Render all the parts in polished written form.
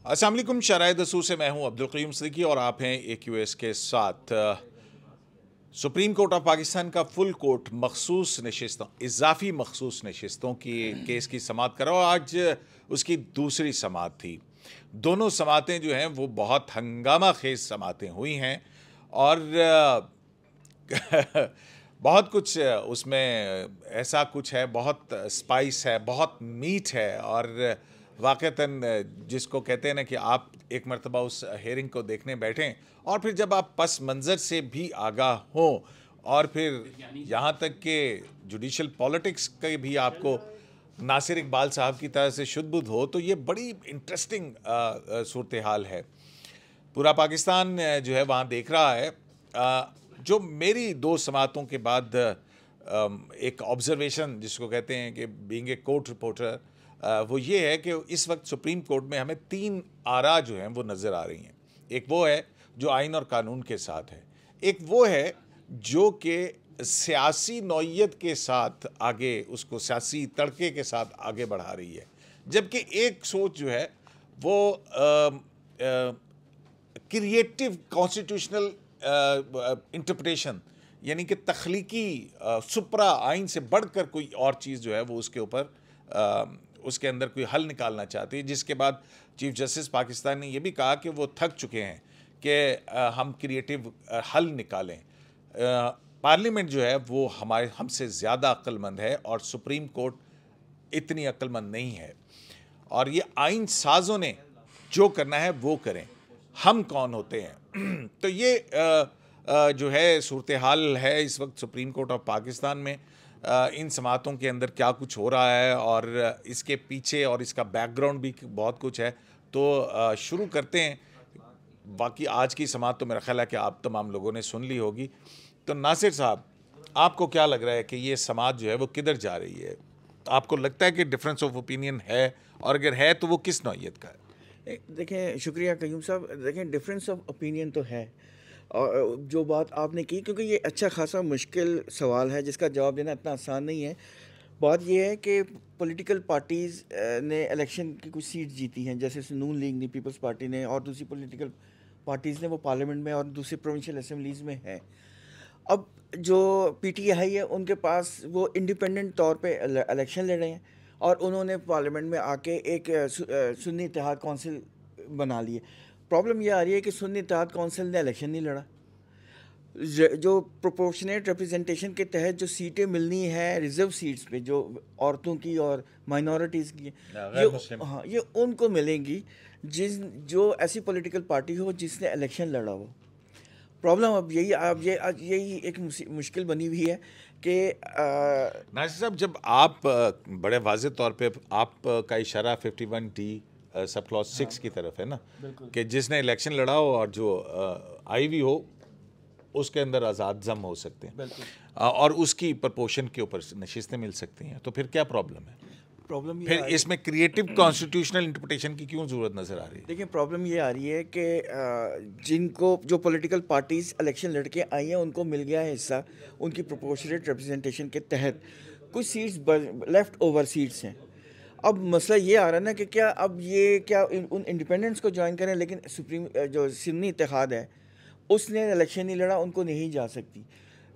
अस्सलाम वालेकुम। शराय दसूर से मैं हूं अब्दुल क़य्यूम सिद्दीकी और आप हैं AQS के साथ। सुप्रीम कोर्ट ऑफ पाकिस्तान का फुल कोर्ट मखसूस नशिस्तों, इजाफी मखसूस नशिस्तों की केस की समाअत करा और आज उसकी दूसरी समाअत थी। दोनों समाअतें जो हैं वो बहुत हंगामा खेज समाअतें हुई हैं और बहुत कुछ उसमें ऐसा कुछ है, बहुत स्पाइस है, बहुत मीठ है और वाक़तन जिसको कहते हैं ना कि आप एक मरतबा उस हेयरिंग को देखने बैठें और फिर जब आप पस मंज़र से भी आगाह हों और फिर यहाँ तक कि जुडिशल पॉलिटिक्स के भी आपको नासिर इकबाल साहब की तरह से शुद्ध-बुद्ध हो, तो ये बड़ी इंटरेस्टिंग सूरत हाल है। पूरा पाकिस्तान जो है वहाँ देख रहा है। जो मेरी दो समाअतों के बाद एक ऑब्जर्वेशन जिसको कहते हैं कि बीइंग ए कोर्ट रिपोर्टर, वो ये है कि इस वक्त सुप्रीम कोर्ट में हमें तीन आरा जो हैं वो नज़र आ रही हैं। एक वो है जो आइन और कानून के साथ है, एक वो है जो कि सियासी नौइयत के साथ आगे उसको सियासी तड़के के साथ आगे बढ़ा रही है, जबकि एक सोच जो है वो क्रिएटिव कॉन्स्टिट्यूशनल इंटरप्रिटेशन, यानी कि तख्लीकी सुपरा आइन से बढ़कर कोई और चीज़ जो है वो उसके ऊपर उसके अंदर कोई हल निकालना चाहती है। जिसके बाद चीफ जस्टिस पाकिस्तान ने यह भी कहा कि वो थक चुके हैं कि हम क्रिएटिव हल निकालें। पार्लियामेंट जो है वो हमसे ज़्यादा अक्लमंद है और सुप्रीम कोर्ट इतनी अक्लमंद नहीं है और ये आइन साजों ने जो करना है वो करें, हम कौन होते हैं। तो ये जो है सूरत हाल है इस वक्त सुप्रीम कोर्ट ऑफ पाकिस्तान में। इन समाअतों के अंदर क्या कुछ हो रहा है और इसके पीछे और इसका बैकग्राउंड भी बहुत कुछ है। तो शुरू करते हैं। बाकी आज की समाअत तो मेरा ख्याल है कि आप तमाम लोगों ने सुन ली होगी। तो नासिर साहब, आपको क्या लग रहा है कि ये समाअत जो है वो किधर जा रही है? आपको लगता है कि डिफरेंस ऑफ ओपिनियन है, और अगर है तो वो किस नौइयत का है? देखें, शुक्रिया क़य्यूम साहब। देखें, डिफरेंस ऑफ ओपिनियन तो है और जो बात आपने की, क्योंकि ये अच्छा खासा मुश्किल सवाल है जिसका जवाब देना इतना आसान नहीं है। बात यह है कि पॉलिटिकल पार्टीज़ ने इलेक्शन की कुछ सीट जीती हैं, जैसे नून लीग ने, पीपल्स पार्टी ने, और दूसरी पॉलिटिकल पार्टीज़ ने वो पार्लियामेंट में और दूसरी प्रोविंशियल असम्बलीज़ में है। अब जो PTI है उनके पास वो इंडिपेंडेंट तौर पे इलेक्शन लड़ रहे हैं और उन्होंने पार्लियामेंट में आके एक सुन्नी इत्तेहाद कौंसिल बना ली है। प्रॉब्लम ये आ रही है कि सुन्नी इत्तेहाद कौंसिल ने इलेक्शन नहीं लड़ा। जो प्रोपोर्शनेट रिप्रेजेंटेशन के तहत जो सीटें मिलनी है रिजर्व सीट्स पे, जो औरतों की और माइनॉरिटीज़ की, ये उनको मिलेंगी जो ऐसी पॉलिटिकल पार्टी हो जिसने इलेक्शन लड़ा हो। प्रॉब्लम अब यही एक मुश्किल बनी हुई है कि नासिर साहब, जब आप बड़े वाज़ेह तौर पे आपका इशारा 51D सब क्लॉज 6 की तरफ है ना, कि जिसने इलेक्शन लड़ा हो और जो आई भी हो उसके अंदर आज़ाद जम हो सकते हैं और उसकी प्रपोर्शन के ऊपर नशिस्तें मिल सकती हैं, तो फिर क्या प्रॉब्लम है? प्रॉब्लम ये फिर इसमें क्रिएटिव कॉन्स्टिट्यूशनल इंटरप्रिटेशन की क्यों ज़रूरत नज़र आ रही है? देखिए, प्रॉब्लम ये आ रही है कि जिनको जो पॉलिटिकल पार्टीज़ इलेक्शन लड़के आई हैं उनको मिल गया है हिस्सा उनकी प्रोपोर्शनेट रिप्रेजेंटेशन के तहत। कुछ सीट्स लेफ़्ट ओवर सीट्स हैं। अब मसला ये आ रहा है ना कि क्या उन इंडिपेंडेंट्स को ज्वाइन करें, लेकिन सुप्रीम जो सुन्नी इत्तेहाद है उसने इलेक्शन नहीं लड़ा, उनको नहीं जा सकती।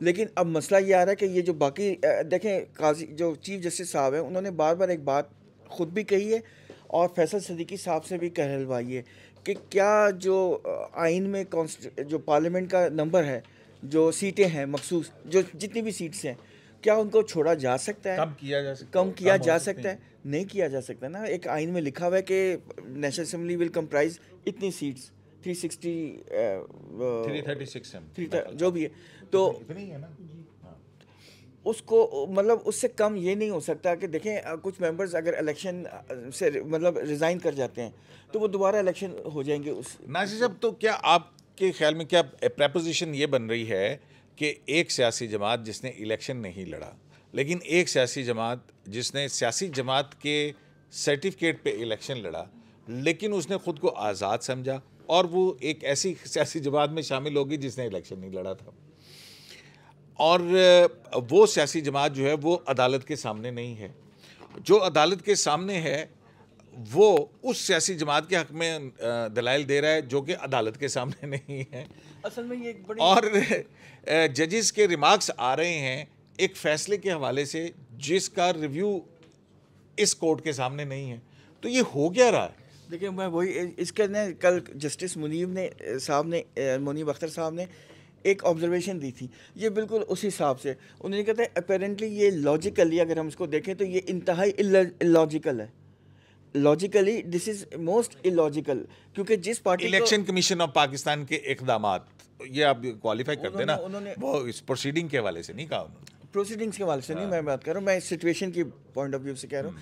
लेकिन अब मसला ये आ रहा है कि ये जो बाकी देखें, काजी जो चीफ जस्टिस साहब हैं उन्होंने बार बार एक बात ख़ुद भी कही है और फैसल सिद्दीकी साहब से भी कहलवाई है कि क्या जो आइन में जो पार्लियामेंट का नंबर है, जो सीटें हैं मखसूस, जो जितनी भी सीट्स हैं, क्या उनको छोड़ा जा सकता है? कम किया जा सकता है? नहीं किया जा सकता ना। एक आइन में लिखा हुआ है कि नेशनल असम्बली विल कंप्राइज इतनी सीट्स, 336 जो भी है, तो उसको मतलब उससे कम ये नहीं हो सकता कि देखें, कुछ मेंबर्स अगर इलेक्शन से मतलब रिज़ाइन कर जाते हैं तो वो दोबारा इलेक्शन हो जाएंगे उस। नासिर साहब, तो क्या आपके ख्याल में क्या प्रपोजिशन ये बन रही है कि एक सियासी जमात जिसने इलेक्शन नहीं लड़ा, लेकिन एक सियासी जमात जिसने सियासी जमात के सर्टिफिकेट पे इलेक्शन लड़ा, लेकिन उसने ख़ुद को आज़ाद समझा और वो एक ऐसी सियासी जमात में शामिल होगी जिसने इलेक्शन नहीं लड़ा था, और वो सियासी जमात जो है वो अदालत के सामने नहीं है। जो अदालत के सामने है वो उस सियासी जमात के हक में दलाइल दे रहा है जो कि अदालत के सामने नहीं है। असल में ये एक बड़ी और जजेस के रिमार्क्स आ रहे हैं एक फैसले के हवाले से जिसका रिव्यू इस कोर्ट के सामने नहीं है। तो ये हो क्या रहा है? देखिए, मैं वही इसके ने कल जस्टिस मुनीब अख्तर साहब ने एक ऑब्जर्वेशन दी थी, ये बिल्कुल उस हिसाब से उन्होंने कहते हैं अपेरेंटली ये लॉजिकली अगर हम इसको देखें तो ये इंतहाई इलॉजिकल है। Logically this is most illogical, क्योंकि जिस party election commission of Pakistan के इकदामात, ये आप क्वालिफाई कर देना, वो इस प्रोसीडिंग के हवाले से नहीं कहा उन्होंने। प्रोसीडिंग्स के हवाले से नहीं मैं बात कर रहा हूँ, मैं सिचुएशन की पॉइंट ऑफ व्यू से कह रहा हूँ।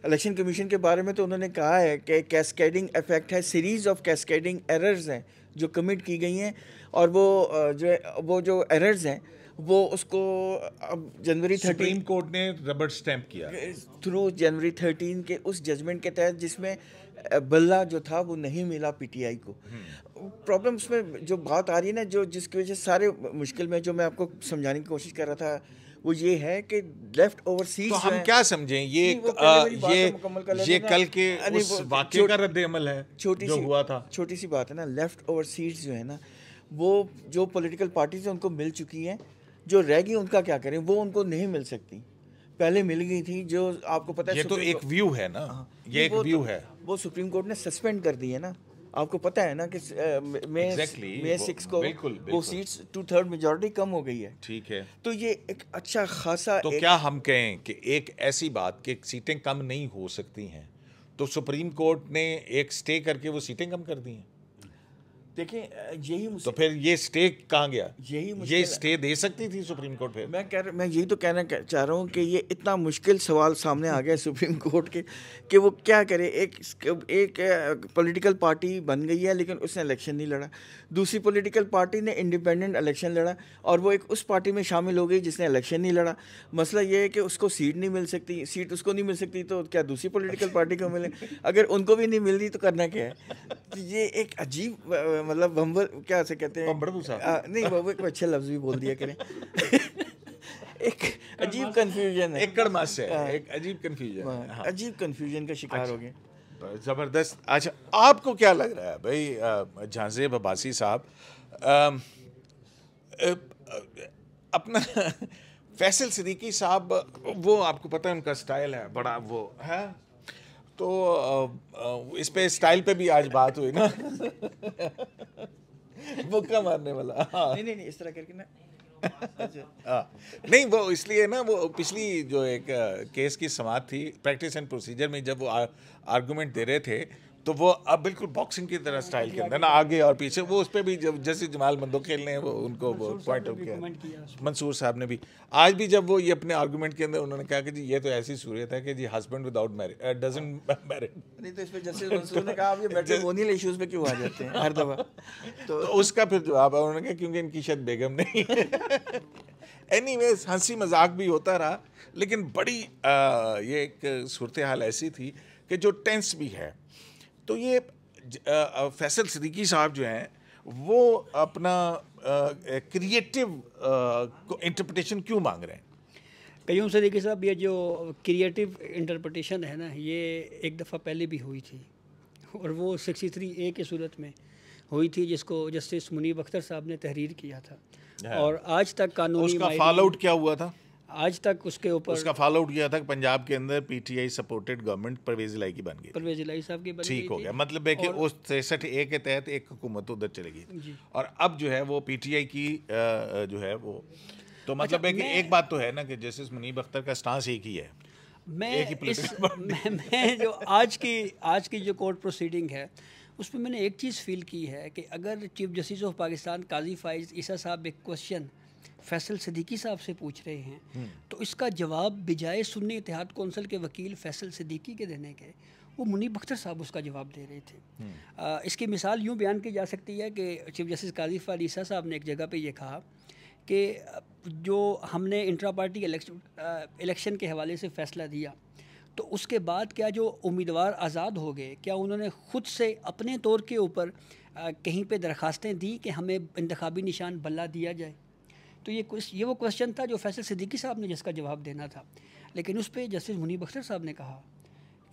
इलेक्शन कमीशन के बारे में तो उन्होंने कहा है कि कैस्केडिंग इफेक्ट है, सीरीज ऑफ कैस्केडिंग एरर्स हैं जो कमिट की गई हैं, और वो जो एरर्स हैं वो उसको अब जनवरी 13 सुप्रीम कोर्ट ने रबर स्टैंप किया थ्रू जनवरी 13 के उस जजमेंट के तहत जिसमें बल्ला जो था वो नहीं मिला पीटीआई को। प्रॉब्लम उसमें जो बात आ रही है ना, जो जिसकी वजह से सारे मुश्किल में जो मैं आपको समझाने की कोशिश कर रहा था वो ये है कि लेफ्ट ओवर सीट्स। तो हम क्या समझें ये कल के उस वाक़े का रद्द-ए-अमल है जो हुआ था। छोटी सी बात है ना, लेफ्ट ओवर सीट्स जो है ना वो जो पॉलिटिकल पार्टीज उनको मिल चुकी हैं, जो रह गई उनका क्या करें, वो उनको नहीं मिल सकती, पहले मिल गई थी। जो आपको पता है ये तो एक व्यू है ना, ये एक व्यू है, वो सुप्रीम कोर्ट ने सस्पेंड कर दी है ना। आपको पता है ना कि मई 6 को वो सीट्स 2/3 मेजॉरिटी कम हो गई है। ठीक है, तो ये एक अच्छा खासा तो क्या हम कहें कि एक ऐसी बात कि सीटें कम नहीं हो सकती हैं, तो सुप्रीम कोर्ट ने एक स्टे करके वो सीटें कम कर दी हैं। देखिए यही तो फिर ये स्टे कहाँ गया? ये स्टे दे सकती थी सुप्रीम कोर्ट। फिर मैं यही तो कहना चाह रहा हूँ कि ये इतना मुश्किल सवाल सामने आ गया सुप्रीम कोर्ट के कि वो क्या करे। एक पॉलिटिकल पार्टी बन गई है लेकिन उसने इलेक्शन नहीं लड़ा, दूसरी पॉलिटिकल पार्टी ने इंडिपेंडेंट इलेक्शन लड़ा और वो एक उस पार्टी में शामिल हो गई जिसने इलेक्शन नहीं लड़ा। मसला ये है कि उसको सीट नहीं मिल सकती, सीट उसको नहीं मिल सकती तो क्या दूसरी पॉलिटिकल पार्टी को मिले? अगर उनको भी नहीं मिल रही तो करना क्या है? तो ये एक अजीब मतलब बम्बर क्या से कहते हैं, नहीं वो एक अच्छा लफ्ज भी बोल दिया करें एक अजीब कंफ्यूजन है, एक अजीब कंफ्यूजन, अजीब कंफ्यूजन का शिकार हो गए। ज़बरदस्त। अच्छा, आपको क्या लग रहा है भाई झांसेब अब्बासी साहब, अपना फैसल सिद्दीकी साहब, वो आपको पता है उनका स्टाइल है बड़ा वो है, तो इस पे स्टाइल पे भी आज बात हुई ना मुक्का मारने वाला। नहीं इस तरह करके ना नहीं, वो इसलिए ना, वो पिछली जो एक केस की समाअत थी प्रैक्टिस एंड प्रोसीजर में, जब वो आर्गूमेंट दे रहे थे तो वो अब बिल्कुल बॉक्सिंग की तरह स्टाइल के अंदर ना आगे और पीछे, वो उस पर भी जब जैसे जमाल मंदो खेलने हैं वो उनको वो पॉइंट आउट किया। मंसूर साहब ने भी आज भी जब वो ये अपने आर्गूमेंट के अंदर उन्होंने कहा कि जी ये तो ऐसी सूरत है कि जी husband without married doesn't married. नहीं तो इस पे जस्टिस मंसूर ने कहा आप ये मैट्रिमोनियल इश्यूज पे क्यों आ जाते हैं हर दफा? तो उसका फिर जवाब है, उन्होंने कहा क्योंकि इनकी शायद बेगम नहीं है। एनीवेज, हंसी मजाक भी होता रहा, लेकिन बड़ी ये एक सूरत हाल ऐसी थी कि जो टेंस भी है। तो ये फैसल सिद्दीकी साहब जो हैं वो अपना क्रिएटिव इंटरप्रिटेशन क्यों मांग रहे हैं? कयूम सिद्दीकी साहब, ये जो क्रिएटिव इंटरप्रिटेशन है ना, ये एक दफ़ा पहले भी हुई थी और वो 63A की सूरत में हुई थी, जिसको जस्टिस मुनीब अख्तर साहब ने तहरीर किया था। और आज तक कानूनी उसका फॉल आउट क्या हुआ था? आज तक उसके ऊपर उसका फॉलो आउट किया था कि पंजाब के अंदर पीटीआई सपोर्टेड गवर्नमेंट परवेज इलाई की बन गई, परवेज इलाई साहब की बन गई, ठीक हो गया। मतलब है कि उस 63A के तहत एक हुकूमत उधर चलेगी और अब जो है वो पीटीआई की जो है वो, तो मतलब है कि एक बात तो है ना कि जस्टिस मुनीब अख्तर का स्टांस एक ही है। मैं जो आज की जो कोर्ट प्रोसीडिंग है उस पर मैंने एक चीज़ फील की है कि अगर चीफ जस्टिस ऑफ पाकिस्तान काजी फाइज ईसा साहब एक क्वेश्चन फैसल सिद्दीकी साहब से पूछ रहे हैं तो इसका जवाब बजाय सुन्नी इत्तेहाद कौंसिल के वकील फैसल सिद्दीकी के देने के, वो मुनीब अख्तर साहब उसका जवाब दे रहे थे। इसकी मिसाल यूँ बयान की जा सकती है कि चीफ जस्टिस काजी फाइज ईसा साहब ने एक जगह पे ये कहा कि जो हमने इंट्रा पार्टी इलेक्शन के हवाले से फ़ैसला दिया तो उसके बाद क्या जो उम्मीदवार आज़ाद हो गए, क्या उन्होंने ख़ुद से अपने तौर के ऊपर कहीं पे दरख्वास्तें दी कि हमें इंतखाबी निशान बल्ला दिया जाए? तो ये वो क्वेश्चन था जो फैसल सिद्दीकी साहब ने जिसका जवाब देना था। लेकिन उस पर जस्टिस मुनीब अख्तर साहब ने कहा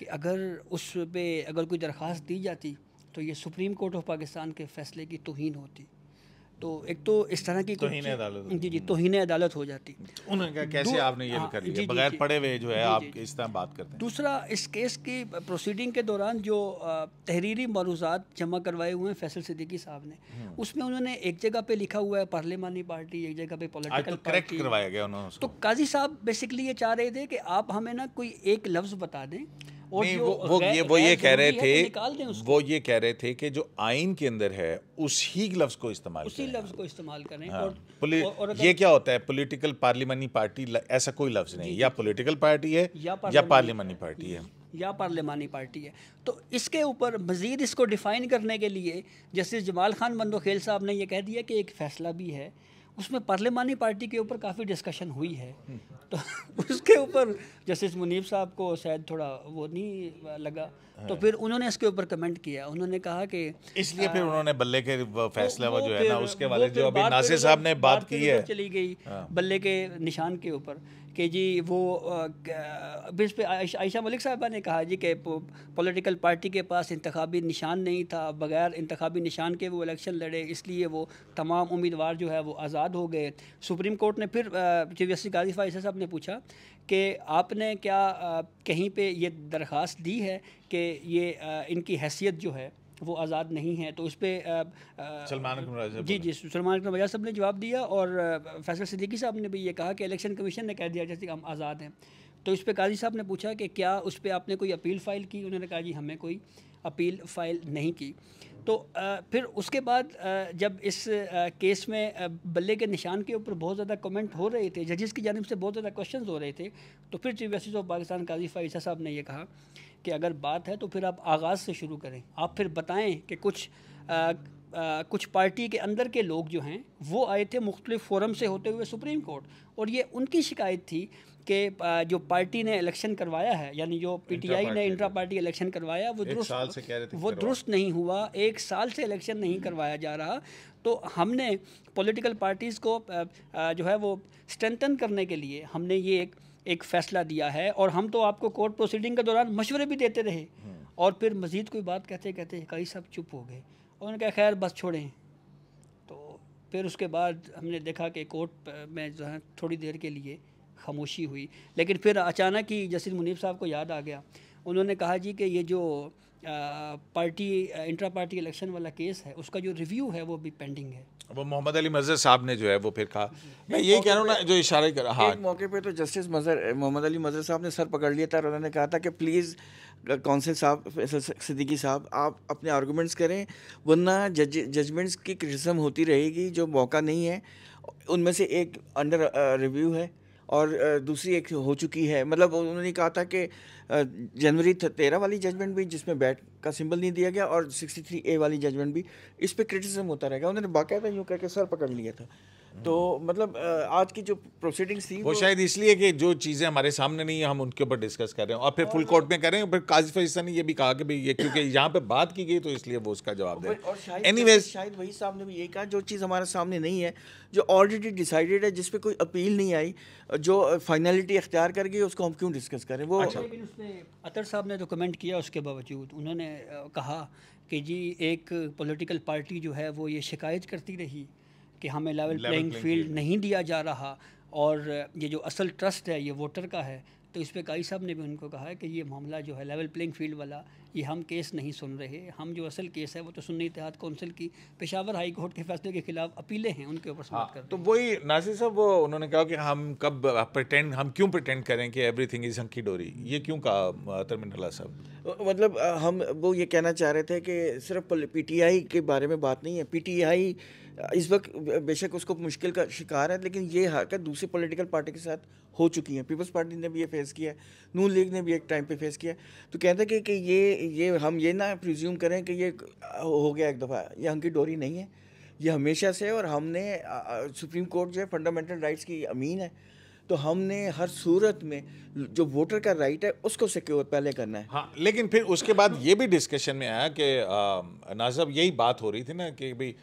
कि अगर उस पे अगर कोई दरख्वास्त दी जाती तो ये सुप्रीम कोर्ट ऑफ पाकिस्तान के फ़ैसले की तौहीन होती। तो एक तो इस तरह की तौहीन अदालत, जी तौहीन अदालत हो जाती। उन्होंने कहा कैसे आपने ये कर लिया बगैर पढ़े हुए जो है आप इस तरह बात करते हैं। दूसरा, इस केस की प्रोसीडिंग के दौरान जो तहरीरी मरूज़ात जमा करवाए हुए हैं फैसल सिद्दीकी साहब ने, उसमें उन्होंने एक जगह पे लिखा हुआ है पार्लिमानी पार्टी, एक जगह पे पॉलिटिकल करेक्ट करवाया गया उन्होंने। तो काजी साहब बेसिकली ये चाह रहे थे कि आप हमें ना कोई एक लफ्ज़ बता दें और नहीं, जो वो ये कह रहे थे, निकाल दें उसको। वो ये कह रहे थे कि जो आइन के अंदर है उसी लफ्ज़ को इस्तेमाल उसी लफ्ज़ को इस्तेमाल करें। हाँ, और ये क्या होता है पॉलिटिकल पार्लिमानी पार्टी, ऐसा कोई लफ्ज़ नहीं, या पॉलिटिकल पार्टी है या पार्लिमानी पार्टी है या पार्लिमानी पार्टी है। तो इसके ऊपर मज़ीद इसको डिफ़ाइन करने के लिए जस्टिस जमाल खान बंदोखेल साहब ने यह कह दिया कि एक फ़ैसला भी है, उसमें पार्लिमानी पार्टी के ऊपर काफ़ी डिस्कशन हुई है। तो उसके ऊपर जस्टिस मुनीब साहब को शायद थोड़ा वो नहीं लगा, तो फिर उन्होंने इसके ऊपर कमेंट किया। उन्होंने कहा कि इसलिए फिर उन्होंने बल्ले के फैसला वो जो है ना उसके वाले जो अभी नासिर साहब ने बात की है चली गई बल्ले के निशान के ऊपर कि जी वो इस पे आयशा मलिक साहबा ने कहा जी कि पॉलिटिकल पार्टी के पास इंतखाबी निशान नहीं था, बगैर इंतखाबी निशान के वो इलेक्शन लड़े, इसलिए वो तमाम उम्मीदवार जो है वो आज़ाद हो गए। सुप्रीम कोर्ट ने फिर चीफ जस्टिस काजी फाइज़ साहब ने पूछा कि आपने क्या कहीं पे ये दरख्वास्त दी है कि ये इनकी हैसियत जो है वो आज़ाद नहीं है। तो उस पर सलमान सलमान अकरम साहब ने जवाब दिया और फैसल सिद्दीकी साहब ने भी ये कहा कि इलेक्शन कमीशन ने कह दिया जैसे कि हम आज़ाद हैं। तो इस पर काजी साहब ने पूछा कि क्या उस पर आपने कोई अपील फ़ाइल की? उन्होंने कहा जी हमने कोई अपील फ़ाइल नहीं की। तो फिर उसके बाद जब इस केस में बल्ले के निशान के ऊपर बहुत ज़्यादा कमेंट हो रहे थे, जजेस की जानिब से बहुत ज़्यादा क्वेश्चंस हो रहे थे, तो फिर चीफ जस्टिस ऑफ पाकिस्तान काजी फाइज़ साहब ने यह कहा कि अगर बात है तो फिर आप आगाज़ से शुरू करें। आप फिर बताएं कि कुछ पार्टी के अंदर के लोग जो हैं वो आए थे मुख्तलिफ फोरम से होते हुए सुप्रीम कोर्ट, और ये उनकी शिकायत थी कि जो पार्टी ने इलेक्शन करवाया है, यानी जो पीटीआई ने इंट्रा पार्टी इलेक्शन करवाया वो दुरुस्त नहीं हुआ, 1 साल से इलेक्शन नहीं करवाया जा रहा। तो हमने पॉलिटिकल पार्टीज़ को जो है वो स्ट्रेंथन करने के लिए हमने ये एक फ़ैसला दिया है, और हम तो आपको कोर्ट प्रोसीडिंग के दौरान मशवरे भी देते रहे, और फिर मज़ीद कोई बात कहते कहते कई सब चुप हो गए। उन्होंने कहा खैर बस छोड़ें। तो फिर उसके बाद हमने देखा कि कोर्ट में जो है थोड़ी देर के लिए खामोशी हुई, लेकिन फिर अचानक ही जस्टिस मुनीब साहब को याद आ गया। उन्होंने कहा जी कि ये जो पार्टी इंट्रा पार्टी इलेक्शन वाला केस है उसका जो रिव्यू है वो भी पेंडिंग है। वो मोहम्मद अली मज़हर साहब ने जो है वो फिर कहा, मैं यही कह रहा हूँ ना जो इशारे कर रहा। एक मौके पे तो जस्टिस मोहम्मद अली मज़हर साहब ने सर पकड़ लिया था और उन्होंने कहा था कि प्लीज़ कौंसिल साहब सिद्दीकी साहब आप अपने आर्गूमेंट्स करें, वरना जजमेंट्स की क्रिटिसिज्म होती रहेगी। जो मौका नहीं है उनमें से एक अंडर रिव्यू है और दूसरी एक हो चुकी है। मतलब उन्होंने कहा था कि जनवरी 13 वाली जजमेंट भी जिसमें बैट का सिंबल नहीं दिया गया और 63A वाली जजमेंट भी, इस पे क्रिटिसिज्म होता रहेगा। उन्होंने बाकायदा यूँ करके सर पकड़ लिया था। तो मतलब आज की जो प्रोसीडिंग्स थी वो शायद इसलिए कि जो चीज़ें हमारे सामने नहीं है हम उनके ऊपर डिस्कस कर रहे हैं और फिर फुल कोर्ट में कर रहे हैं। फिर काजी फैसल ने ये भी कहा कि भाई ये क्योंकि यहाँ पे बात की गई तो इसलिए वो उसका जवाब दे। एनीवेज शायद वही साहब ने भी यही कहा, जो चीज़ हमारे सामने नहीं है, जो ऑलरेडी डिसाइडेड है, जिस पे कोई अपील नहीं आई, जो फाइनलिटी इख्तियार कर गई, उसको हम क्यों डिस्कस करें। वो लेकिन उसमें अतर साहब ने तो कमेंट किया, उसके बावजूद उन्होंने कहा कि जी एक पॉलिटिकल पार्टी जो है वो ये शिकायत करती रही कि हमें लेवल प्लेइंग फील्ड नहीं दिया जा रहा, और ये जो असल ट्रस्ट है ये वोटर का है। तो इस पे काई साहब ने भी उनको कहा है कि ये मामला जो है लेवल प्लेइंग फील्ड वाला, ये हम केस नहीं सुन रहे, हम जो असल केस है वो तो सुन्नी इत्तेहाद कौंसिल की पेशावर हाई कोर्ट के फैसले के खिलाफ अपीलें हैं, उनके ऊपर बात कर। तो वही नासिर साहब वो उन्होंने कहा कि हम क्यों प्रिटेंड करें कि एवरीथिंग इज हंकी डोरी, ये क्यों कहा तरमिनल्ला साहब? मतलब हम वो ये कहना चाह रहे थे कि सिर्फ पीटीआई के बारे में बात नहीं है। पीटीआई इस वक्त बेशक उसको मुश्किल का शिकार है, लेकिन ये हरकत दूसरी पॉलिटिकल पार्टी के साथ हो चुकी है। पीपल्स पार्टी ने भी ये फेस किया है, नून लीग ने भी एक टाइम पे फेस किया। तो कहते हैं कि ये हम ये ना प्रिज्यूम करें कि ये हो गया एक दफ़ा, ये हंकी डोरी नहीं है, ये हमेशा से। और हमने सुप्रीम कोर्ट जो है फंडामेंटल राइट्स की अमीन है, तो हमने हर सूरत में जो वोटर का राइट है उसको सिक्योर पहले करना है। हाँ, लेकिन फिर उसके बाद ये भी डिस्कशन में आया कि नाज़िब यही बात हो रही थी ना कि भाई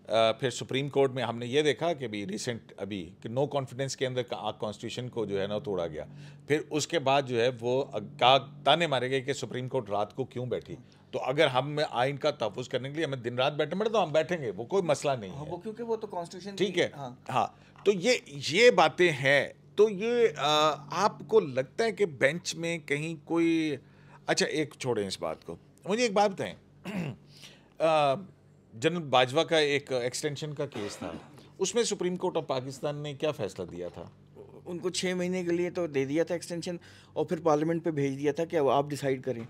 फिर सुप्रीम कोर्ट में हमने ये देखा कि भी रिसेंट अभी कि नो कॉन्फिडेंस के अंदर कॉन्स्टिट्यूशन को जो है ना तोड़ा गया। फिर उसके बाद जो है वो ताने मारे गए कि सुप्रीम कोर्ट रात को क्यों बैठी। तो अगर हम आइन का तहफ़्फ़ुज़ करने के लिए हमें दिन रात बैठना पड़े तो हम बैठेंगे, वो कोई मसला नहीं है। वो क्योंकि वो तो कॉन्स्टिट्यूशन ठीक है। हाँ, तो ये बातें हैं। तो ये आपको लगता है कि बेंच में कहीं कोई, अच्छा एक छोड़ें इस बात को, मुझे एक बात बताएं, जनरल बाजवा का एक एक्सटेंशन का केस था, उसमें सुप्रीम कोर्ट ऑफ पाकिस्तान ने क्या फैसला दिया था? उनको 6 महीने के लिए तो दे दिया था एक्सटेंशन, और फिर पार्लियामेंट पे भेज दिया था कि अब आप डिसाइड करें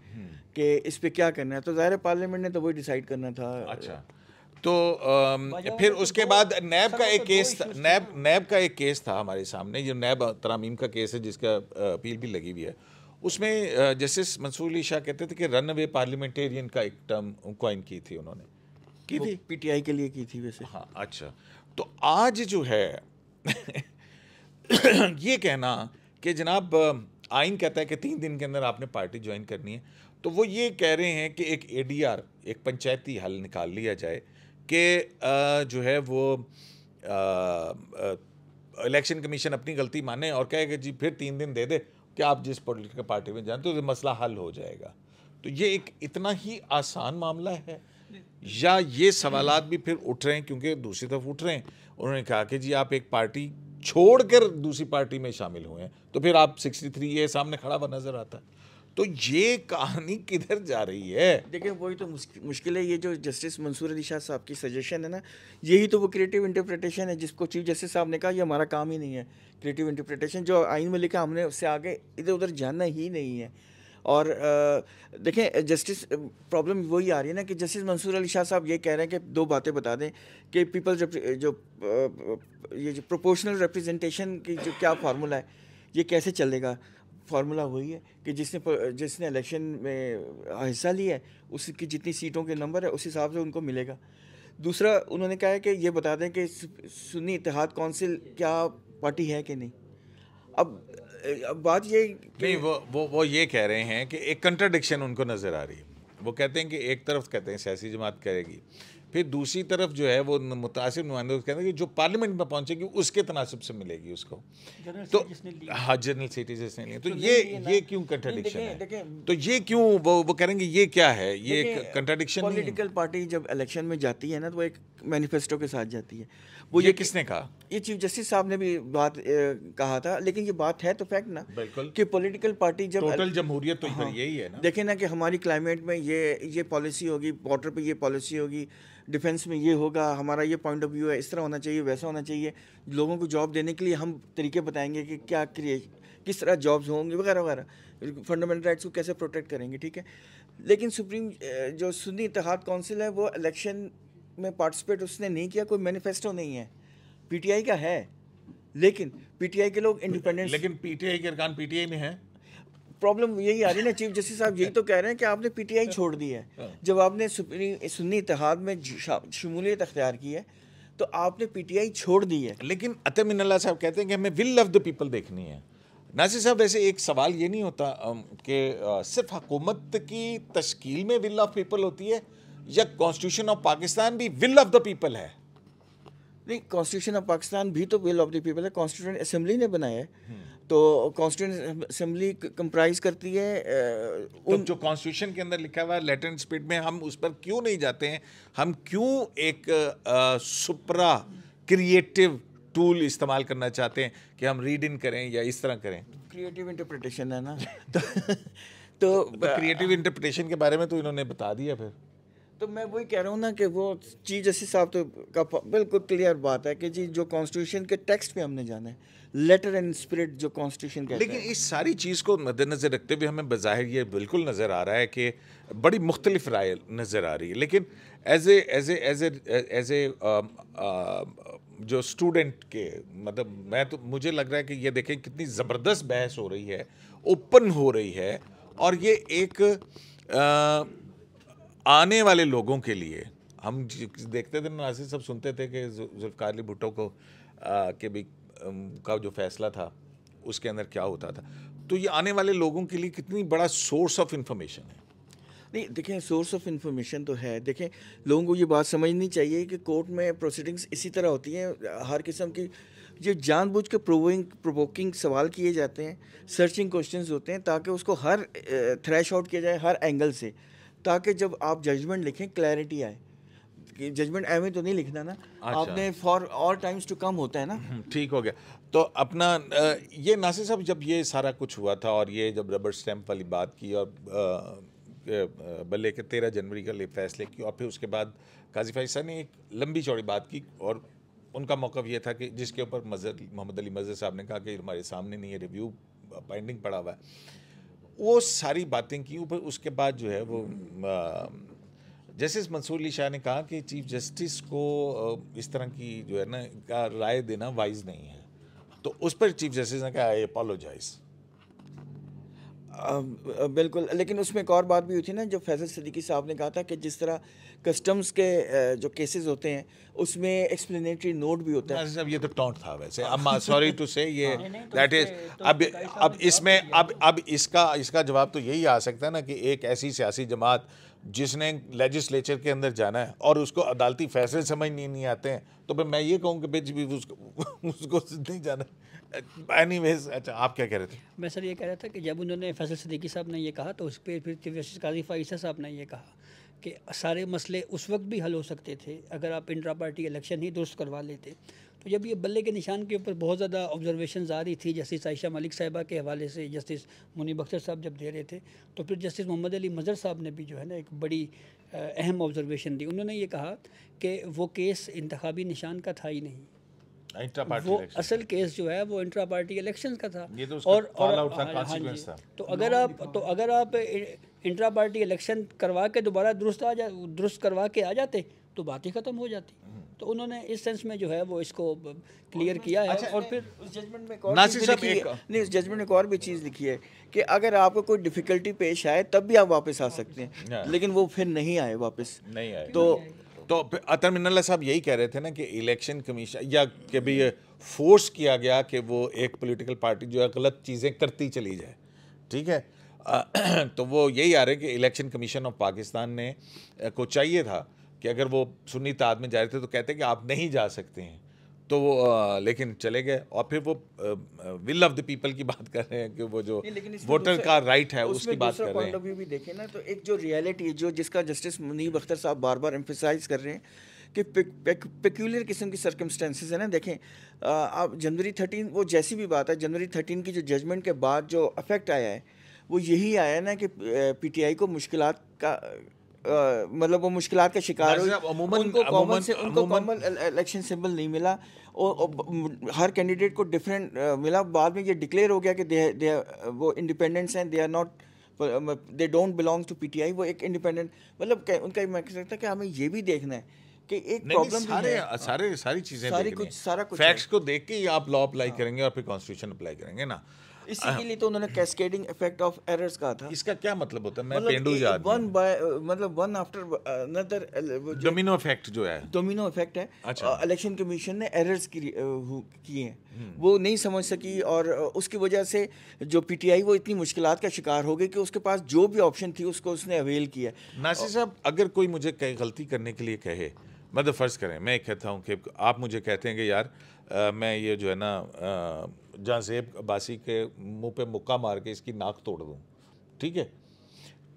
कि इस पे क्या करना है। तो ज़ाहिर है पार्लियामेंट ने तो वही डिसाइड करना था। अच्छा, तो फिर उसके बाद नैब का एक केस था, नैब का एक केस था हमारे सामने, जो नैब तरामीम का केस है जिसका अपील भी लगी हुई है। उसमें जस्टिस मंसूर अली शाह कहते थे कि रन अवे पार्लियामेंटेरियन का एक टर्म कॉइन की थी, उन्होंने की थी, पीटीआई के लिए की थी वैसे। हाँ, अच्छा। तो आज जो है ये कहना कि जनाब आइन कहता है कि 3 दिन के अंदर आपने पार्टी ज्वाइन करनी है, तो वो ये कह रहे हैं कि एक एडीआर, एक पंचायती हल निकाल लिया जाए कि जो है वो इलेक्शन कमीशन अपनी गलती माने और कहे कि जी फिर 3 दिन दे दे कि आप जिस पॉलिटिकल पार्टी में जाएं तो मसला हल हो जाएगा। तो ये एक इतना ही आसान मामला है, या ये सवालात भी फिर उठ रहे हैं क्योंकि दूसरी तरफ उठ रहे हैं। उन्होंने कहा कि जी आप एक पार्टी छोड़कर दूसरी पार्टी में शामिल हुए हैं तो फिर आप 63 ये सामने खड़ा हुआ नजर आता है। तो ये कहानी किधर जा रही है? देखिए वही तो मुश्किल है। ये जो जस्टिस मंसूर अली शाह साहब की सजेशन है ना, यही तो वो क्रिएटिव इंटरप्रिटेशन है जिसको चीफ जस्टिस साहब ने कहा ये हमारा काम ही नहीं है। क्रिएटिव इंटरप्रिटेशन जो आइन में लिखा हमने उससे आगे इधर उधर जाना ही नहीं है। और देखें जस्टिस प्रॉब्लम वही आ रही है ना कि जस्टिस मंसूर अली शाह साहब ये कह रहे हैं कि 2 बातें बता दें कि पीपल्स ये जो प्रोपोर्शनल रिप्रेजेंटेशन की जो क्या फार्मूला है, ये कैसे चलेगा। फार्मूला वही है कि जिसने इलेक्शन में हिस्सा लिया है उसकी जितनी सीटों के नंबर है उस हिसाब से उनको मिलेगा। दूसरा उन्होंने कहा है कि ये बता दें कि सुन्नी इत्तेहाद कौंसिल क्या पार्टी है कि नहीं। अब बात ये नहीं, वो ये कह रहे हैं कि एक कंट्राडिक्शन उनको नज़र आ रही है। वो कहते हैं कि एक तरफ कहते हैं सियासी जमात करेगी, फिर दूसरी तरफ जो है वो मुतासिर नुमाइंदों कहते हैं कि जो पार्लियामेंट में पहुंचेगी उसके तनासब से मिलेगी उसको। तो हाँ, जनरल सीट जिसने ली, तो ये क्यों कंट्राडिक्शन है? तो ये क्यों वो करेंगे, ये क्या है, ये कंट्राडिक्शन? पॉलिटिकल पार्टी जब इलेक्शन में जाती है ना तो वो एक मैनिफेस्टो के साथ जाती है। वो ये किसने कहा? ये चीफ जस्टिस साहब ने भी बात कहा था, लेकिन ये बात है तो फैक्ट ना, बिल्कुल, कि पॉलिटिकल पार्टी जब टोटल जमहूरियत तो हाँ, यही है ना। देखें ना कि हमारी क्लाइमेट में ये पॉलिसी होगी, वाटर पे ये पॉलिसी होगी, डिफेंस में ये होगा, हमारा ये पॉइंट ऑफ व्यू है, इस तरह होना चाहिए, वैसा होना चाहिए। लोगों को जॉब देने के लिए हम तरीके बताएंगे कि क्या किस तरह जॉब्स होंगे वगैरह वगैरह, फंडामेंटल राइट्स को कैसे प्रोटेक्ट करेंगे, ठीक है। लेकिन सुप्रीम जो सुन्नी इत्तेहाद काउंसिल है वो इलेक्शन में पार्टिसिपेट उसने नहीं किया, कोई मैनिफेस्टो नहीं है। पीटीआई का है, लेकिन पीटीआई के लोग इंडिपेंडेंट, लेकिन पीटीआई के अरकान पीटीआई में है। प्रॉब्लम यही आ रही है ना, चीफ जस्टिस साहब यही तो कह रहे हैं कि आपने पीटीआई छोड़ दी है। जब आपने सुन्नी इत्तेहाद में शमूलियत अख्तियार की है तो आपने पीटीआई छोड़ दी है। लेकिन अतः मिनल्लाह साहब कहते हैं कि हमें विल ऑफ द पीपल देखनी है। नासिर साहब, वैसे एक सवाल ये नहीं होता कि सिर्फ हुकूमत की तश्कील में विल ऑफ पीपल होती है, या कॉन्स्टिट्यूशन ऑफ पाकिस्तान भी विल ऑफ द पीपल है? नहीं, कॉन्स्टिट्यूशन ऑफ पाकिस्तान भी तो विल ऑफ द पीपल है, कॉन्स्टिट्यूंट असेंबली ने बनाया है। तो कॉन्स्टिट्यूंट असेंबली कंप्राइज करती है तो जो कॉन्स्टिट्यूशन के अंदर लिखा हुआ है लेटर एंड स्पिरिट में, हम उस पर क्यों नहीं जाते हैं? हम क्यों एक सुपरा क्रिएटिव टूल इस्तेमाल करना चाहते हैं कि हम रीड इन करें या इस तरह करें? क्रिएटिव इंटरप्रिटेशन है ना। तो क्रिएटिव इंटरप्रिटेशन के बारे में तो इन्होंने बता दिया। फिर तो मैं वही कह रहा हूँ ना कि वो चीफ जस्टिस साहब तो का बिल्कुल क्लियर बात है कि जी जो कॉन्स्टिट्यूशन के टेक्स्ट पे हमने जाना है, लेटर एंड स्पिरिट जो कॉन्स्टिट्यूशन कहता है। लेकिन इस सारी चीज़ को मद्देनज़र रखते हुए हमें बज़ाहिर ये बिल्कुल नज़र आ रहा है कि बड़ी मुख्तलिफ राय नज़र आ रही है। लेकिन एज ए जो स्टूडेंट के मतलब मुझे लग रहा है कि ये देखें कितनी ज़बरदस्त बहस हो रही है, ओपन हो रही है, और ये एक आने वाले लोगों के लिए, हम देखते थे नासिर सब सुनते थे कि जुल्फ़िकार अली भुट्टो को के भी का जो फैसला था उसके अंदर क्या होता था, तो ये आने वाले लोगों के लिए कितनी बड़ा सोर्स ऑफ इंफॉर्मेशन है। नहीं देखें, सोर्स ऑफ इंफॉर्मेशन तो है। देखें, लोगों को ये बात समझनी चाहिए कि कोर्ट में प्रोसीडिंग्स इसी तरह होती हैं, हर किस्म की जो जानबूझ के प्रोवोकिंग सवाल किए जाते हैं, सर्चिंग क्वेश्चंस होते हैं, ताकि उसको हर थ्रेश आउट किया जाए हर एंगल से, ताकि जब आप जजमेंट लिखें क्लैरिटी आए। जजमेंट एवं तो नहीं लिखना ना, आपने फॉर ऑल टाइम्स टू कम होता है ना। ठीक हो गया। तो अपना ये नासिर साहब, जब ये सारा कुछ हुआ था और ये जब रबर स्टैम्प वाली बात की और बल्ले के 13 जनवरी का फैसले की, और फिर उसके बाद काजी फाइज साहब ने एक लंबी चौड़ी बात की और उनका मौक़िफ़ ये था कि जिसके ऊपर मोहम्मद अली मज़हर साहब ने कहा कि हमारे सामने नहीं है, रिव्यू पेंडिंग पड़ा हुआ है, वो सारी बातें की। ऊपर उसके बाद जो है वो जस्टिस मंसूर अली शाह ने कहा कि चीफ जस्टिस को इस तरह की जो है ना का राय देना वाइज नहीं है। तो उस पर चीफ जस्टिस ने कहा आई अपोलोजाइज। बिल्कुल, लेकिन उसमें एक और बात भी हुई थी ना, जो फैसल सिद्दीकी साहब ने कहा था कि जिस तरह कस्टम्स के जो केसेस होते हैं उसमें एक्सप्लेनेटरी नोट भी होता है। अब ये तो टॉन्ट था वैसे, अब सॉरी टू से ये दैट इज अब इसमें अब इसका जवाब तो यही आ सकता है ना कि एक ऐसी सियासी जमात जिसने लेजिस्लेचर के अंदर जाना है और उसको अदालती फैसले समझ नहीं आते हैं, तो फिर मैं ये कहूँ कि भी उसको नहीं जाना। एनीवेज, अच्छा आप क्या कह रहे थे? मैं सर ये कह रहा था कि जब उन्होंने फैसल सिद्दीकी साहब ने ये कहा तो उस पर फिर चीफ जस्टिस काजी फ़ाइज़ साहब ने ये कहा कि सारे मसले उस वक्त भी हल हो सकते थे अगर आप इंट्रा पार्टी इलेक्शन ही दुरुस्त करवा लेते। तो जब ये बल्ले के निशान के ऊपर बहुत ज़्यादा ऑब्जर्वेशन आ रही थी जस्टिस आयशा मलिक साहिबा के हवाले से, जस्टिस मुनीब अख्तर साहब जब दे रहे थे, तो फिर जस्टिस मोहम्मद अली मज़हर साहब ने भी जो है ना एक बड़ी अहम ऑब्जर्वेशन दी। उन्होंने ये कहा कि वो केस इंतखाबी निशान का था ही नहीं, वो असल केस जो है वो इंट्रा पार्टी इलेक्शन का था। ये तो और था। तो अगर आप इंट्रा पार्टी इलेक्शन करवा के दोबारा दुरुस्त करवा के आ जाते तो बात ही ख़त्म हो जाती। तो उन्होंने इस सेंस में जो है वो इसको क्लियर किया है। और फिर उस जजमेंट में एक और चीज़ लिखी है, नहीं उस जजमेंट में एक और भी चीज़ लिखी है कि अगर आपको कोई डिफ़िकल्टी पेश आए तब भी आप वापस आ सकते हैं, लेकिन वो फिर नहीं आए, वापस नहीं आए। तो अतर मिन्नल्लाह साहब यही कह रहे थे ना कि इलेक्शन कमीशन या कि भी ये फोर्स किया गया कि वो एक पॉलिटिकल पार्टी जो है गलत चीज़ें करती चली जाए, ठीक है। तो वो यही आ रहे कि इलेक्शन कमीशन ऑफ पाकिस्तान ने को चाहिए था कि अगर वो सुन्नी ताद में जा रहे थे तो कहते कि आप नहीं जा सकते हैं, तो वो लेकिन चले गए। और फिर वो विल ऑफ द पीपल की बात कर रहे हैं कि वो जो वोटर का राइट है उसकी बात कर रहे हैं। पॉइंट ऑफ व्यू भी देखें ना, तो एक जो रियलिटी जो जिसका जस्टिस मुनीब अख्तर साहब बार बार एम्फेसाइज कर रहे हैं कि पेक्यूलियर किस्म की सर्कमस्टेंसेस है ना। देखें आप जनवरी 13, वो जैसी भी बात है, जनवरी 13 की जो जजमेंट के बाद जो अफेक्ट आया है वो यही आया ना कि पीटीआई को मुश्किलात का मतलब वो मुश्किलात का शिकार हुई। उनको कॉमन इलेक्शन सिंबल नहीं मिला और हर कैंडिडेट को डिफरेंट मिला। बाद में ये डिक्लेयर हो गया कि वो इंडिपेंडेंट्स हैं, they are not, they don't belong to PTI. वो एक इंडिपेंडेंट, मतलब उनका मैं कह सकता कि हमें ये भी देखना है कि एक प्रॉब्लम सारी चीजें सारा कुछ फैक्ट्स को देख के ही आप लॉ अप्लाई करेंगे और फिर कॉन्स्टिट्यूशन अप्लाई करेंगे ना। इसी के लिए तो उन्होंने कैस्केडिंग इफेक्ट ऑफ एरर्स कहा था। इसका क्या मतलब होता है? मैं पेंडू याद one after another domino effect जो है, डोमिनो इफेक्ट है। अच्छा। इलेक्शन कमीशन ने एरर्स किए हैं, वो नहीं समझ सकी और उसकी वजह से जो पीटीआई वो इतनी मुश्किलात का शिकार हो गई कि उसके पास जो भी ऑप्शन थी उसको उसने अवेल किया। नासिर साहब, अगर कोई मुझे गलती करने के लिए कहे, मतलब फ़र्ज़ करें मैं कहता हूँ कि आप मुझे कहते हैं कि यार मैं ये जो है ना जहाँ ज़ेब अब्बासी के मुंह पे मुक्का मार के इसकी नाक तोड़ दूँ, ठीक है,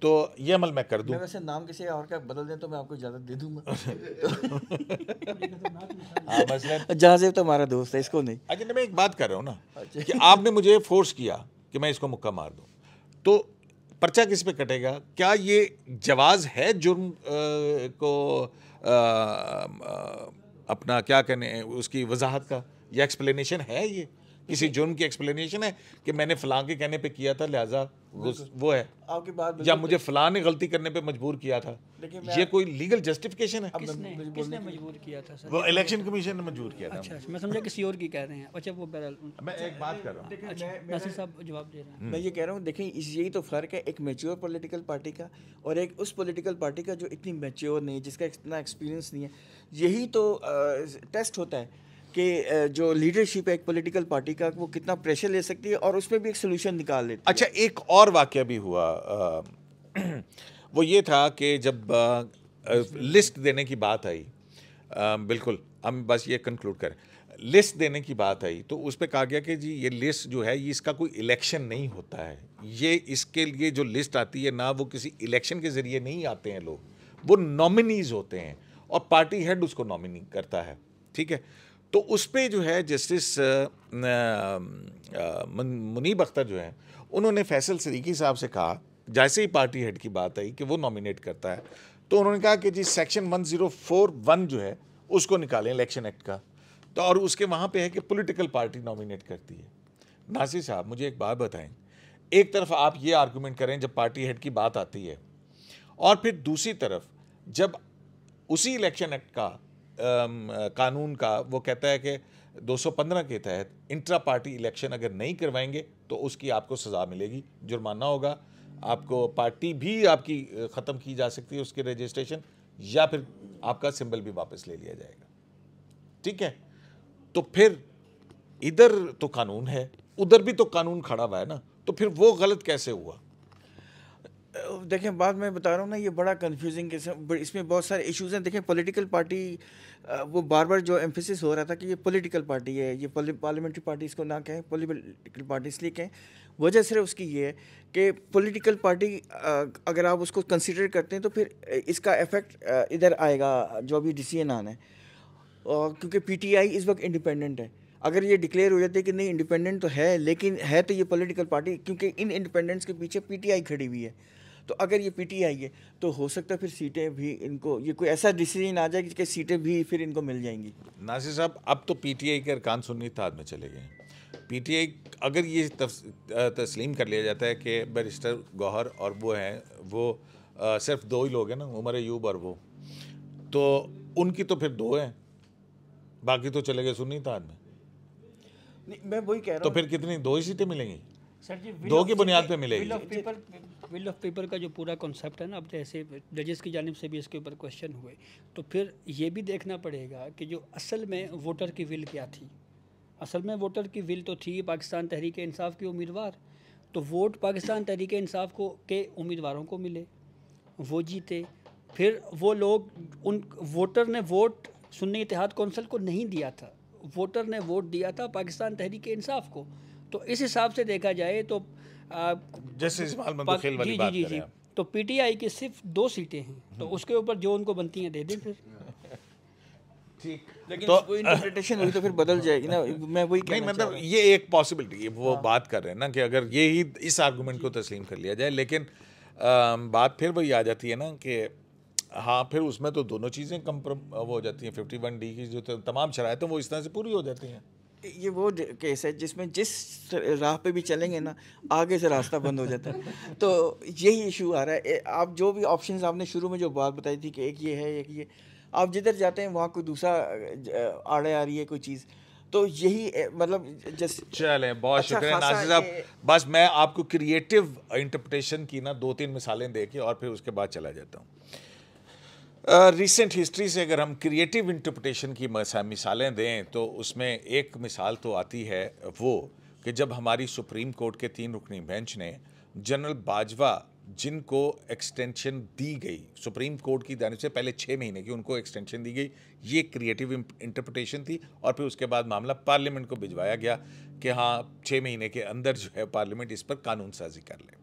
तो ये अमल मैं कर दूँ। मैं वैसे नाम किसी और का बदल दें तो मैं आपको इजाज़त दे दूँगा। जहाँ ज़ेब तो हमारा दोस्त है, इसको नहीं। अच्छा, मैं एक बात कर रहा हूँ ना कि आपने मुझे फोर्स किया कि मैं इसको मुक्का मार दूँ, तो पर्चा किस पे कटेगा? क्या ये जवाज़ है जुर्म को अपना क्या कहने उसकी वजाहत का, या एक्सप्लेनेशन है? ये किसी जुर्म की एक्सप्लेनेशन है कि मैंने फलां के कहने पे किया था लिहाजा वो है आपकी बात, या मुझे फलां ने गलती करने पे मजबूर किया था? ये कोई लीगल जस्टिफिकेशन है? किसने मजबूर किया था सर? वो इलेक्शन कमीशन ने मजबूर किया था। अच्छा, मैं समझा किसी और की कह रहे हैं। अच्छा, वो मैं एक बात कर रहा हूँ, नासिर साहब जवाब दे रहे हैं। मैं ये कह रहा हूँ, देखें यही तो फ़र्क है एक मैच्योर पॉलिटिकल पार्टी का और एक उस पॉलिटिकल पार्टी का जो इतनी मैच्योर नहीं है, जिसका इतना एक्सपीरियंस नहीं है। यही तो टेस्ट होता है कि जो लीडरशिप है एक पॉलिटिकल पार्टी का वो कितना प्रेशर ले सकती है और उसमें भी एक सोल्यूशन निकाल लेती है। अच्छा, एक और वाक़या भी हुआ वो ये था कि जब लिस्ट देने की बात आई, बिल्कुल हम बस ये कंक्लूड करें, लिस्ट देने की बात आई तो उस पर कहा गया कि जी ये लिस्ट जो है ये इसका कोई इलेक्शन नहीं होता है, ये इसके लिए जो लिस्ट आती है ना वो किसी इलेक्शन के ज़रिए नहीं आते हैं लोग, वो नॉमिनीज़ होते हैं और पार्टी हेड उसको नॉमिनी करता है, ठीक है। तो उस पर जो है जस्टिस मुनीब अख्तर जो है उन्होंने फैसल सदीकी साहब से कहा, जैसे ही पार्टी हेड की बात आई कि वो नॉमिनेट करता है, तो उन्होंने कहा कि जी सेक्शन 1041 जो है उसको निकालें इलेक्शन एक्ट का, तो और उसके वहाँ पे है कि पॉलिटिकल पार्टी नॉमिनेट करती है। नासिर साहब मुझे एक बात बताएं, एक तरफ आप ये आर्गूमेंट करें जब पार्टी हेड की बात आती है, और फिर दूसरी तरफ जब उसी इलेक्शन एक्ट का कानून का वो कहता है कि 215 के तहत इंट्रा पार्टी इलेक्शन अगर नहीं करवाएंगे तो उसकी आपको सज़ा मिलेगी, जुर्माना होगा, आपको पार्टी भी आपकी ख़त्म की जा सकती है उसके रजिस्ट्रेशन, या फिर आपका सिंबल भी वापस ले लिया जाएगा, ठीक है। तो फिर इधर तो कानून है, उधर भी तो कानून खड़ा हुआ है ना, तो फिर वो गलत कैसे हुआ? देखें बात मैं बता रहा हूँ ना, ये बड़ा कंफ्यूजिंग इसमें बहुत सारे इश्यूज हैं। देखें पॉलिटिकल पार्टी, वो बार बार जो एम्फेसिस हो रहा था कि ये पॉलिटिकल पार्टी है, ये पार्लियामेंट्री पार्टी इसको ना कहें, पॉलिटिकल पार्टी इसलिए कहें, वजह सिर्फ उसकी ये है कि पॉलिटिकल पार्टी अगर आप उसको कंसिडर करते हैं तो फिर इसका इफ़ेक्ट इधर आएगा जो अभी डिसीजन आना है, क्योंकि पीटीआई इस वक्त इंडिपेंडेंट है। अगर ये डिक्लेयर हो जाती है कि नहीं इंडिपेंडेंट तो है, लेकिन है तो ये पॉलिटिकल पार्टी, क्योंकि इन इंडिपेंडेंट्स के पीछे पीटीआई खड़ी हुई है, तो अगर ये पीटीआई है तो हो सकता है फिर सीटें भी इनको, ये कोई ऐसा डिसीजन आ जाए कि सीटें भी फिर इनको मिल जाएंगी। नासिर साहब अब तो पीटीआई के अरकान सुन्नी इत्तेहाद में चले गए। पीटीआई अगर ये तस्लीम कर लिया जाता है कि बैरिस्टर गौहर और वो हैं, वो सिर्फ दो ही लोग हैं ना, उमर अयूब और वो, तो उनकी तो फिर दो हैं, बाकी तो चले गए सुन्नी इत्तेहाद में। मैं वही कह रहा हूँ, तो फिर कितनी, दो ही सीटें मिलेंगी? सर जी दो की बुनियाद पे मिलेगी। विल ऑफ पेपर का जो पूरा कॉन्सेप्ट है ना, अब जैसे जजेस की जानिब से भी इसके ऊपर क्वेश्चन हुए, तो फिर ये भी देखना पड़ेगा कि जो असल में वोटर की विल क्या थी। असल में वोटर की विल तो थी पाकिस्तान तहरीक इंसाफ के उम्मीदवार, तो वोट पाकिस्तान तहरीक इंसाफ को के उम्मीदवारों को मिले, वो जीते, फिर वो लोग, उन वोटर ने वोट सुन्नी इत्तेहाद कौंसिल को नहीं दिया था, वोटर ने वोट दिया था पाकिस्तान तहरीक इंसाफ को। तो इस हिसाब से देखा जाए तो जैसे खेल वाली बात जी तो पीटीआई की सिर्फ 2 सीटें हैं, तो उसके ऊपर जो उनको बनती हैं दे दें फिर। ठीक, लेकिन तो कोई इंटरप्रिटेशन हुई तो फिर बदल जाएगी ना, मैं वही नहीं, मतलब ये एक पॉसिबिलिटी है, वो बात कर रहे हैं ना कि अगर ये ही इस आर्गूमेंट को तस्लीम कर लिया जाए, लेकिन बात फिर वही आ जाती है ना कि हाँ फिर उसमें तो दोनों चीज़ें वो हो जाती हैं, 51D की जो तमाम शरायतें वो इस तरह से पूरी हो जाती हैं। ये वो केस है जिसमें जिस राह पे भी चलेंगे ना आगे से रास्ता बंद हो जाता है, तो यही इशू आ रहा है। आप जो भी ऑप्शंस आपने शुरू में जो बात बताई थी कि एक ये है, एक ये, आप जिधर जाते हैं वहाँ कोई दूसरा आड़े आ रही है कोई चीज़, तो यही मतलब जैसे चलें, बहुत शुक्रिया नासिर साहब। बस मैं आपको क्रिएटिव इंटरप्रिटेशन की ना 2-3 मिसालें दे के और फिर उसके बाद चला जाता हूँ। रिसेंट हिस्ट्री से अगर हम क्रिएटिव इंटरप्रिटेशन की मिसालें दें तो उसमें एक मिसाल तो आती है वो कि जब हमारी सुप्रीम कोर्ट के 3 रुकनी बेंच ने जनरल बाजवा, जिनको एक्सटेंशन दी गई सुप्रीम कोर्ट की जानिब से, पहले 6 महीने की उनको एक्सटेंशन दी गई, ये क्रिएटिव इंटरप्रिटेशन थी, और फिर उसके बाद मामला पार्लियामेंट को भिजवाया गया कि हाँ 6 महीने के अंदर जो है पार्लियामेंट इस पर कानून साजी कर ले।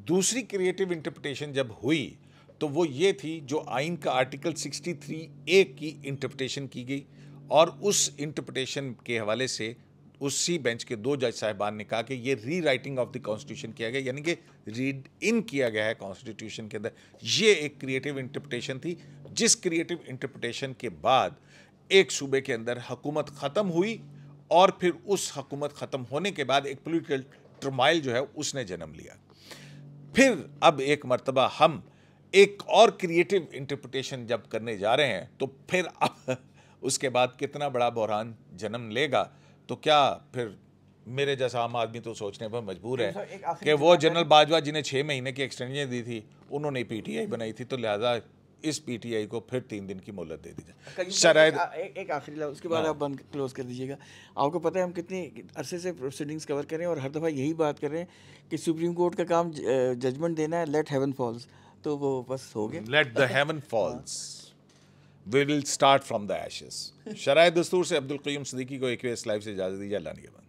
दूसरी क्रिएटिव इंटरप्रिटेशन जब हुई तो वो ये थी जो आइन का आर्टिकल 63A की इंटरप्रिटेशन की गई, और उस इंटरप्रिटेशन के हवाले से उसी बेंच के 2 जज साहिबान ने कहा कि ये री राइटिंग ऑफ द कॉन्स्टिट्यूशन किया गया, यानी कि रीड इन किया गया है कॉन्स्टिट्यूशन के अंदर। ये एक क्रिएटिव इंटरप्रिटेशन थी, जिस क्रिएटिव इंटरप्रिटेशन के बाद एक सूबे के अंदर हुकूमत ख़त्म हुई, और फिर उस हुकूमत ख़त्म होने के बाद एक पॉलिटिकल टर्माइल जो है उसने जन्म लिया। फिर अब एक मरतबा हम एक और क्रिएटिव इंटरप्रिटेशन जब करने जा रहे हैं, तो फिर अब उसके बाद कितना बड़ा बहरान जन्म लेगा, तो क्या फिर मेरे जैसा आम आदमी तो सोचने पर मजबूर है कि वो जनरल बाजवा जिन्हें 6 महीने की एक्सटेंशन दी थी, उन्होंने पीटीआई बनाई थी, तो लिहाजा इस पीटीआई को फिर 3 दिन की मोहलत दे दी जाए। शायद एक आखिरी उसके बाद आप बंद क्लोज कर दीजिएगा। आपको पता है हम कितनी अरसे से प्रोसीडिंग्स कवर कर रहे हैं और हर दफ़ा यही बात कर रहे हैं कि सुप्रीम कोर्ट का काम जजमेंट देना है, लेट हेवन फॉल्स। तो वो बस हो गया। Let the heaven falls, we will start from the ashes. शराय दस्तूर से अब्दुल क़य्यूम सिद्दीकी को AQS लाइव से इजाज़त दीजिए। अल्लाह निगहबान।